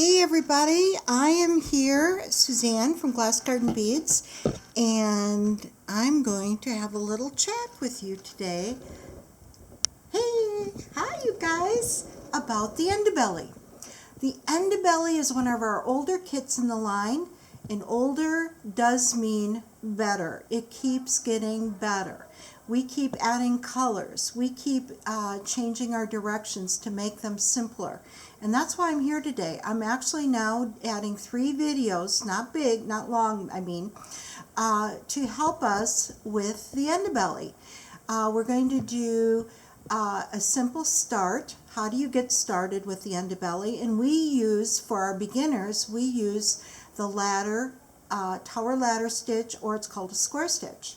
Hey everybody, I am here, Suzanne from Glass Garden Beads, and I'm going to have a little chat with you today. Hey, hi you guys, about the Ndebele. The Ndebele is one of our older kits in the line, and older does mean better. It keeps getting better. We keep adding colors. We keep changing our directions to make them simpler. And that's why I'm here today. I'm actually now adding 3 videos, not big, not long, to help us with the Ndebele. We're going to do a simple start. How do you get started with the Ndebele? And we use, for our beginners, we use the ladder, tower ladder stitch, or it's called a square stitch.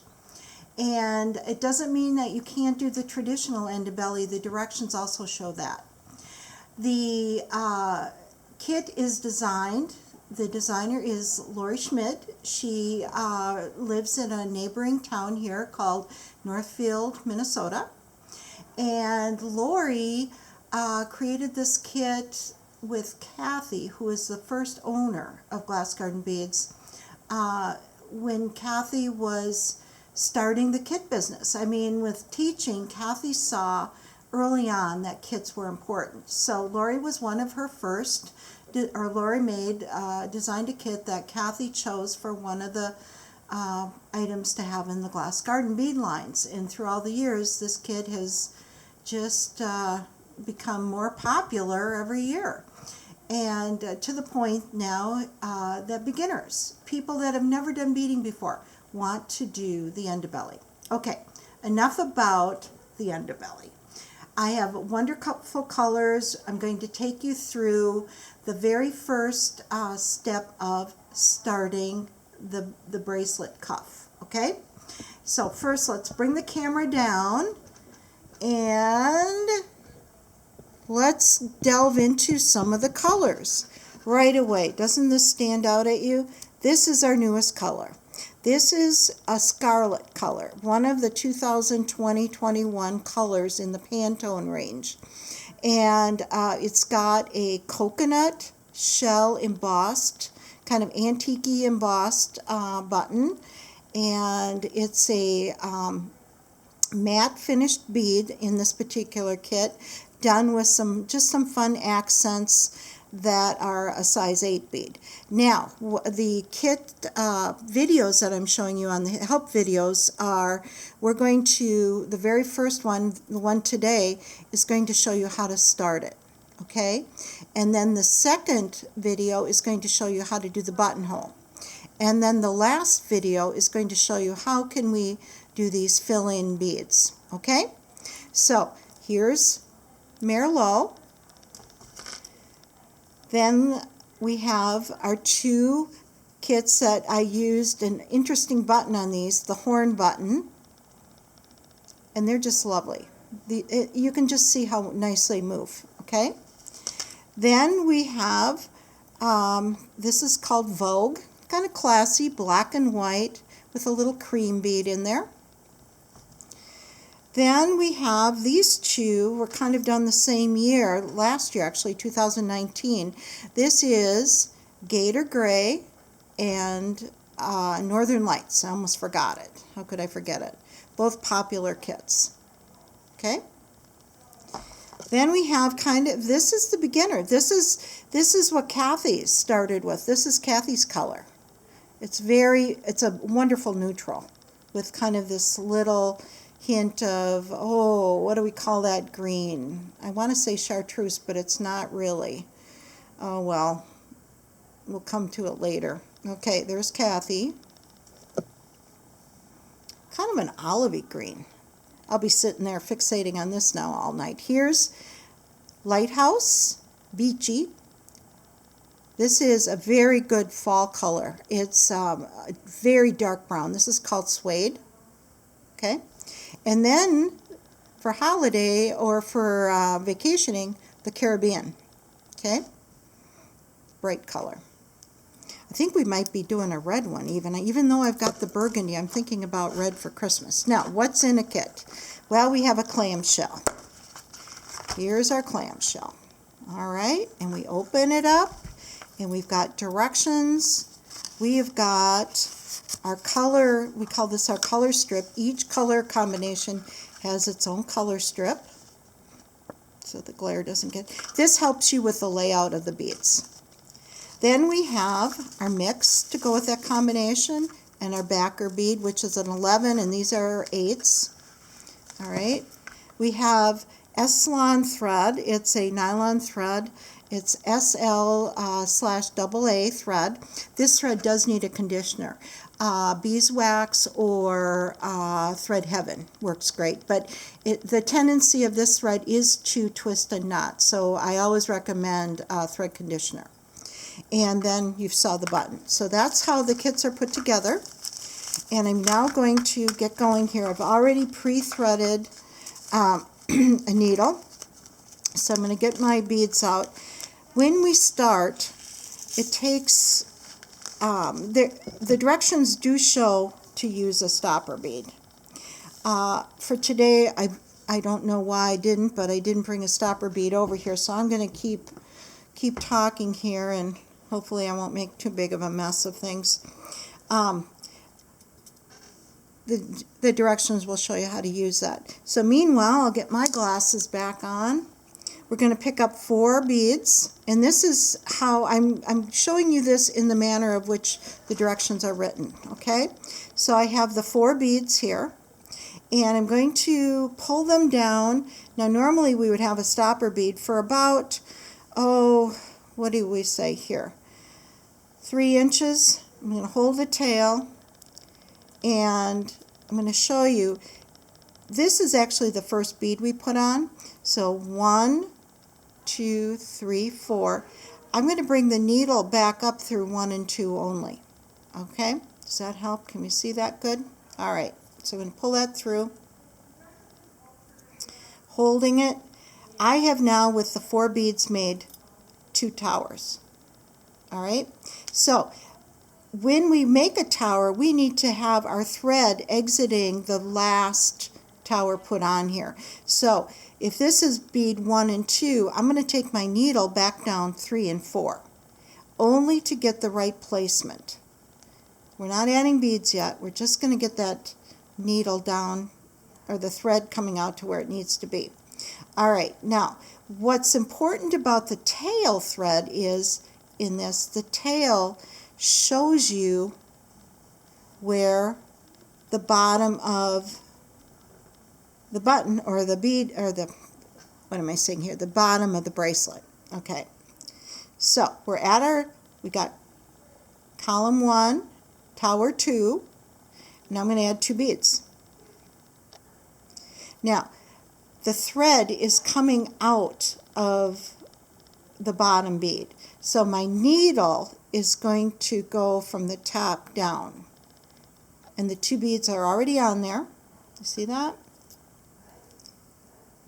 And it doesn't mean that you can't do the traditional Ndebele. The directions also show that. The kit is designed, the designer is Lori Schmidt. She lives in a neighboring town here called Northfield, Minnesota. And Lori created this kit with Kathy, who is the first owner of Glass Garden Beads, when Kathy was starting the kit business. I mean, with teaching, Kathy saw early on that kits were important. So Lori was one of her first, or Lori designed a kit that Kathy chose for one of the items to have in the Glass Garden bead lines. And through all the years, this kit has just become more popular every year. And to the point now that beginners, people that have never done beading before, want to do the Ndebele. Okay, enough about the Ndebele. I have wonderful colors. I'm going to take you through the very first step of starting the bracelet cuff. Okay, so first let's bring the camera down and let's delve into some of the colors right away. Doesn't this stand out at you? This is our newest color. This is a scarlet color, one of the 2020-21 colors in the Pantone range. And it's got a coconut shell embossed, kind of antique-y embossed button. And it's a matte finished bead in this particular kit, done with just some fun accents that are a size 8 bead. Now, the kit videos that I'm showing you on the help videos are, the very first one, the one today, is going to show you how to start it, okay? And then the second video is going to show you how to do the buttonhole. And then the last video is going to show you how can we do these fill-in beads, okay? So, here's Merlot. Then we have our 2 kits that I used an interesting button on these, the horn button, and they're just lovely. You can just see how nice they move, okay? Then we have, this is called Vogue, kind of classy, black and white with a little cream bead in there. Then we have these 2, were kind of done the same year, last year actually, 2019. This is Gator Gray and Northern Lights. I almost forgot it. How could I forget it? Both popular kits. Okay? Then we have this is the beginner. This is what Kathy started with. This is Kathy's color. It's a wonderful neutral with kind of this little hint of, oh, what do we call that green? I want to say chartreuse, but it's not really. Oh, well, we'll come to it later. Okay, there's Kathy. Kind of an olivey green. I'll be sitting there fixating on this now all night. Here's Lighthouse, Beachy. This is a very good fall color. It's very dark brown. This is called Suede. Okay. And then for holiday or for vacationing, the Caribbean. Okay? Bright color. I think we might be doing a red one even though I've got the burgundy. I'm thinking about red for Christmas. Now, what's in a kit? Well, we have a clamshell. Here's our clamshell. All right, and we open it up, and we've got directions. We have got our color, we call this our color strip. Each color combination has its own color strip, so the glare doesn't get. This helps you with the layout of the beads. Then we have our mix to go with that combination, and our backer bead, which is an 11, and these are our 8s. All right. We have S-Salon thread. It's a nylon thread. It's SL/AA thread. This thread does need a conditioner. Beeswax or Thread Heaven works great, but the tendency of this thread is to twist and knot, so I always recommend thread conditioner. And then you saw the button. So that's how the kits are put together. And I'm now going to get going here. I've already pre-threaded a needle, so I'm going to get my beads out. When we start, it takes, the directions do show to use a stopper bead. For today, I don't know why I didn't, but I didn't bring a stopper bead over here, so I'm going to keep talking here, and hopefully I won't make too big of a mess of things. The directions will show you how to use that. So meanwhile, I'll get my glasses back on. We're going to pick up 4 beads, and this is how I'm showing you this in the manner of which the directions are written. Okay, so I have the 4 beads here, and I'm going to pull them down. Now normally we would have a stopper bead for about, what do we say here, 3 inches. I'm going to hold the tail, and I'm going to show you, this is actually the first bead we put on. So 1, 2, 3, 4. I'm going to bring the needle back up through 1 and 2 only. Okay, does that help? Can we see that good? All right, so I'm going to pull that through, holding it. I have now, with the 4 beads, made 2 towers. All right, so when we make a tower, we need to have our thread exiting the last tower put on here. So if this is bead 1 and 2, I'm going to take my needle back down 3 and 4, only to get the right placement. We're not adding beads yet. We're just going to get that needle down, or the thread coming out to where it needs to be. All right, now what's important about the tail thread is, in this, the tail shows you where the bottom of the button, or the bead, or the, what am I saying here, the bottom of the bracelet. Okay, so we're at our, we got column 1, tower 2. Now I'm going to add 2 beads. Now the thread is coming out of the bottom bead, so my needle is going to go from the top down, and the 2 beads are already on there. You see that?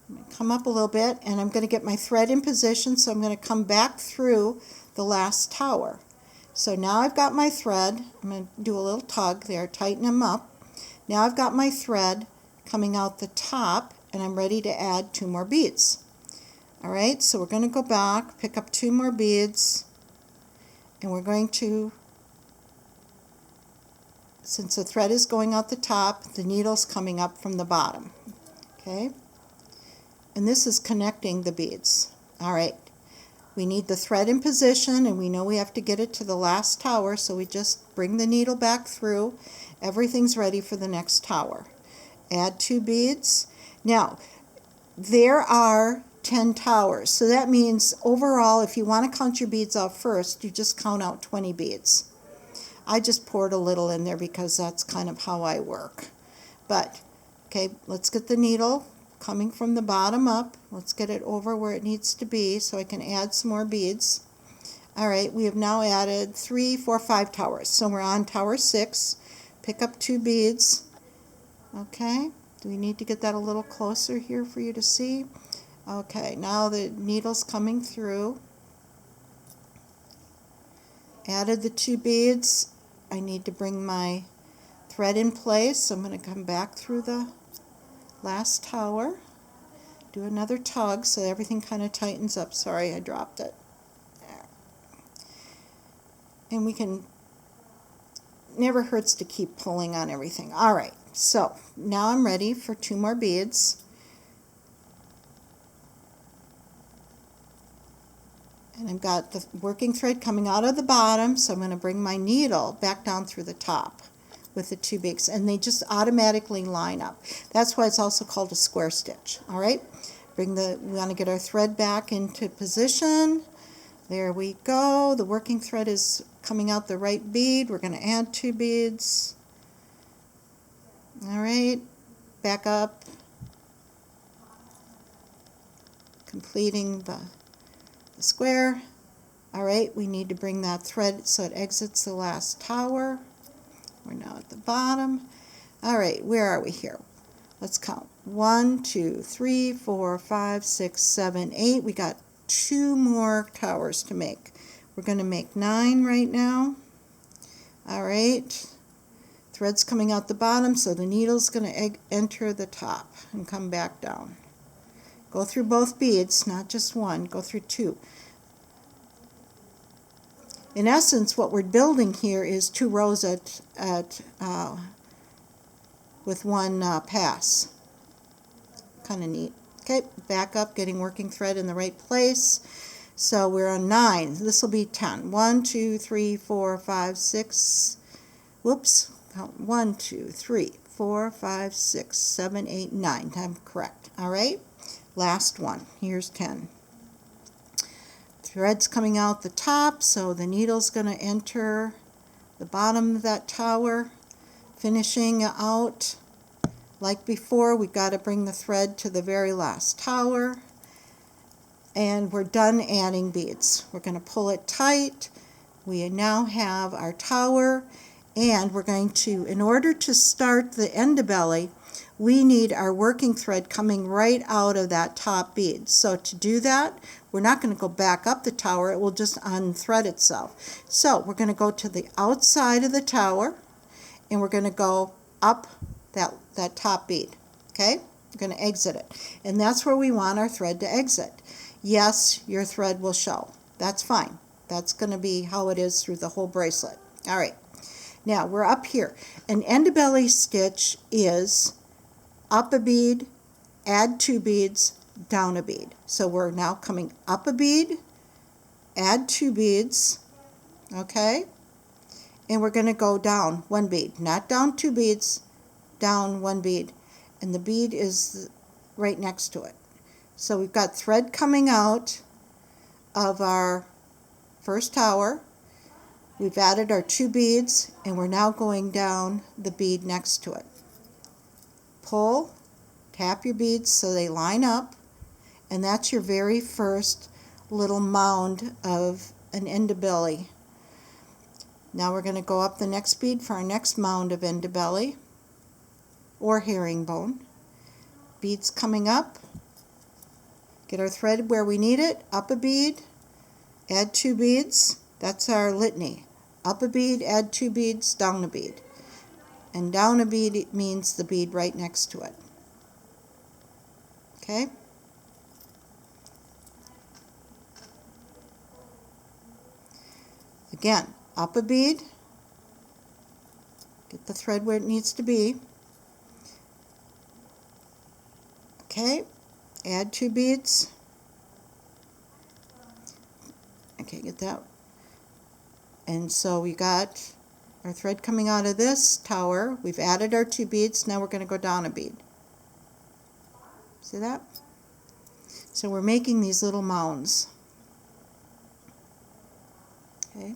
I'm going to come up a little bit, and I'm going to get my thread in position, so I'm going to come back through the last tower. So now I've got my thread. I'm going to do a little tug there, tighten them up. Now I've got my thread coming out the top, and I'm ready to add 2 more beads. All right, so we're going to go back, pick up 2 more beads, and we're going to, since the thread is going out the top, the needle's coming up from the bottom. Okay, and this is connecting the beads. All right, we need the thread in position, and we know we have to get it to the last tower, so we just bring the needle back through. Everything's ready for the next tower. Add 2 beads. Now there are 10 towers, so that means overall, if you want to count your beads out first, you just count out 20 beads. I just poured a little in there because that's kind of how I work. But okay, let's get the needle coming from the bottom up. Let's get it over where it needs to be so I can add some more beads. All right, we have now added 3, 4, 5 towers, so we're on tower 6. Pick up 2 beads. Okay, do we need to get that a little closer here for you to see? Okay, now the needle's coming through. Added the 2 beads. I need to bring my thread in place, so I'm going to come back through the last tower. Do another tug so everything kind of tightens up. Sorry, I dropped it. There. And we can, never hurts to keep pulling on everything. All right, so now I'm ready for 2 more beads. And I've got the working thread coming out of the bottom, so I'm going to bring my needle back down through the top with the 2 beaks, and they just automatically line up. That's why it's also called a square stitch. All right, we want to get our thread back into position. There we go. The working thread is coming out the right bead. We're going to add 2 beads. All right, back up, completing the square. All right, we need to bring that thread so it exits the last tower. We're now at the bottom. All right, where are we here? Let's count. 1, 2, 3, 4, 5, 6, 7, 8. We got 2 more towers to make. We're going to make 9 right now. All right, thread's coming out the bottom, so the needle's going to enter the top and come back down. Go through both beads, not just one. Go through 2. In essence, what we're building here is 2 rows with one pass. Kind of neat. Okay, back up, getting working thread in the right place. So we're on 9. This will be 10. 1, 2, 3, 4, 5, 6. Whoops. Count 1, 2, 3, 4, 5, 6, 7, 8, 9. I'm correct. All right. Last one. Here's 10. Thread's coming out the top, so the needle's going to enter the bottom of that tower, finishing out. Like before, we've got to bring the thread to the very last tower, and we're done adding beads. We're going to pull it tight. We now have our tower, and we're going to, in order to start the Ndebele, we need our working thread coming right out of that top bead. So to do that, we're not going to go back up the tower, it will just unthread itself. So we're going to go to the outside of the tower, and we're going to go up that top bead. Okay? We're going to exit it. And that's where we want our thread to exit. Yes, your thread will show. That's fine. That's going to be how it is through the whole bracelet. All right. Now we're up here. An Ndebele stitch is up a bead, add 2 beads, down a bead. So we're now coming up a bead, add 2 beads, okay? And we're going to go down 1 bead, not down 2 beads, down 1 bead. And the bead is right next to it. So we've got thread coming out of our first tower. We've added our 2 beads, and we're now going down the bead next to it. Pull, tap your beads so they line up, and that's your very first little mound of an Ndebele. Now we're going to go up the next bead for our next mound of Ndebele or herringbone. Beads coming up, get our thread where we need it, up a bead, add 2 beads. That's our litany. Up a bead, add 2 beads, down a bead. And down a bead, it means the bead right next to it. Okay? Again, up a bead, get the thread where it needs to be. Okay, add 2 beads. Okay, get that. And so we got our thread coming out of this tower. We've added our 2 beads. Now we're going to go down a bead. See that? So we're making these little mounds. Okay,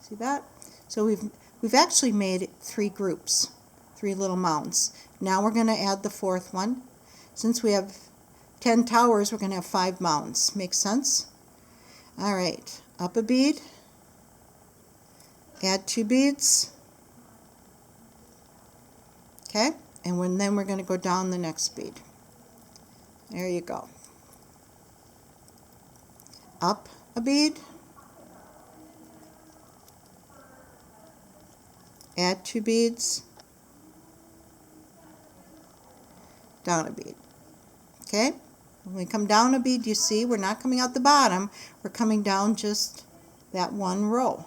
see that? So we've actually made 3 groups, 3 little mounds. Now we're going to add the 4th one. Since we have 10 towers, we're going to have 5 mounds. Makes sense? All right, up a bead, add 2 beads. Okay, and then we're going to go down the next bead. There you go. Up a bead, add 2 beads, down a bead. Okay, when we come down a bead, you see we're not coming out the bottom, we're coming down just that 1 row.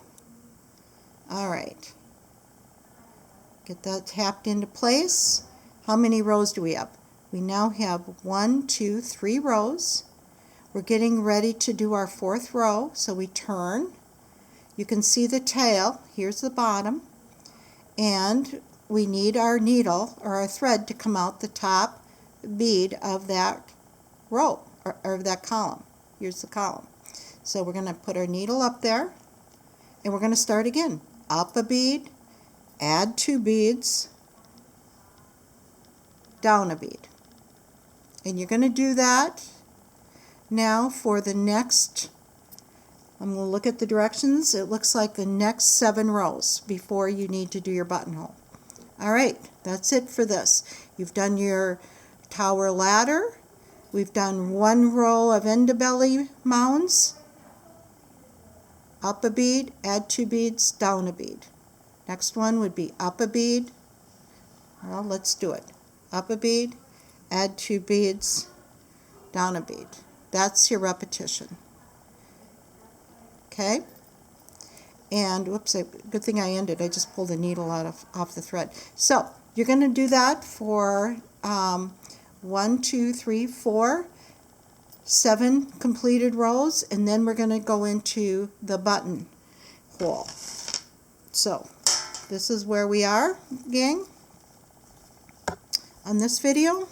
Alright, get that tapped into place. How many rows do we have? We now have 1, 2, 3 rows. We're getting ready to do our 4th row, so we turn. You can see the tail, here's the bottom, and we need our needle or our thread to come out the top bead of that row or that column. Here's the column. So we're going to put our needle up there, and we're going to start again. Up a bead, add 2 beads, down a bead. And you're going to do that now for the next, I'm going to look at the directions. It looks like the next 7 rows before you need to do your buttonhole. Alright, that's it for this. You've done your tower ladder. We've done 1 row of Ndebele mounds. Up a bead, add 2 beads, down a bead. Next one would be up a bead. Well, let's do it. Up a bead, add 2 beads, down a bead. That's your repetition. Okay? And whoops, good thing I ended. I just pulled the needle off the thread. So you're going to do that for 1, 2, 3, 4, 7 completed rows, and then we're going to go into the button hole. So this is where we are, gang, on this video.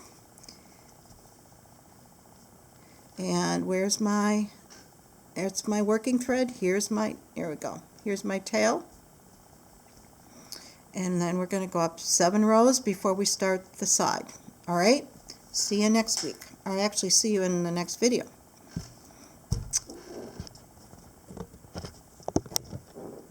And there's my working thread. Here we go. Here's my tail. And then we're going to go up 7 rows before we start the side. Alright? See you next week. Or actually see you in the next video.